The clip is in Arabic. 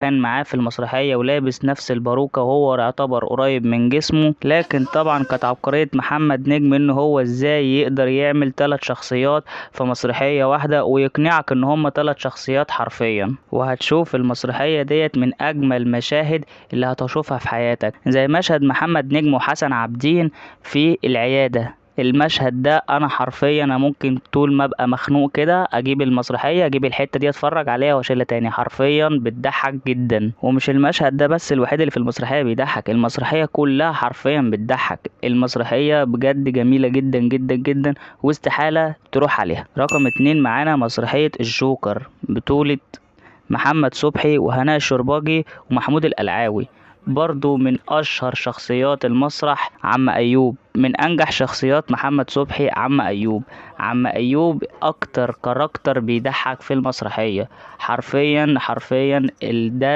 كان معاه في المسرحية ولابس نفس الباروكة وهو يعتبر قريب من جسمه، لكن طبعا كانت عبقرية محمد نجم ان هو ازاي يقدر يعمل 3 شخصيات في مسرحية واحدة ويقنعك ان هما 3 شخصيات حرفيا. وهتشوف المسرحية ديت من اجمل المشاهد اللي هتشوفها في حياتك، زي مشهد محمد نجم وحسن عابدين في العيادة. المشهد ده انا حرفيا انا ممكن طول ما ابقى مخنوق كده اجيب المسرحيه، اجيب الحته دي اتفرج عليها واشيلها تاني، حرفيا بتضحك جدا. ومش المشهد ده بس الوحيد اللي في المسرحيه بيضحك، المسرحيه كلها حرفيا بتضحك. المسرحيه بجد جميله جدا جدا جدا، واستحاله تروح عليها. رقم 2 معانا مسرحيه الجوكر، بطوله محمد صبحي وهناء الشرباجي ومحمود القلعاوي. برضو من أشهر شخصيات المسرح عم أيوب، من أنجح شخصيات محمد صبحي عم أيوب. عم أيوب أكتر كاركتر بيضحك في المسرحية، حرفيا حرفيا ده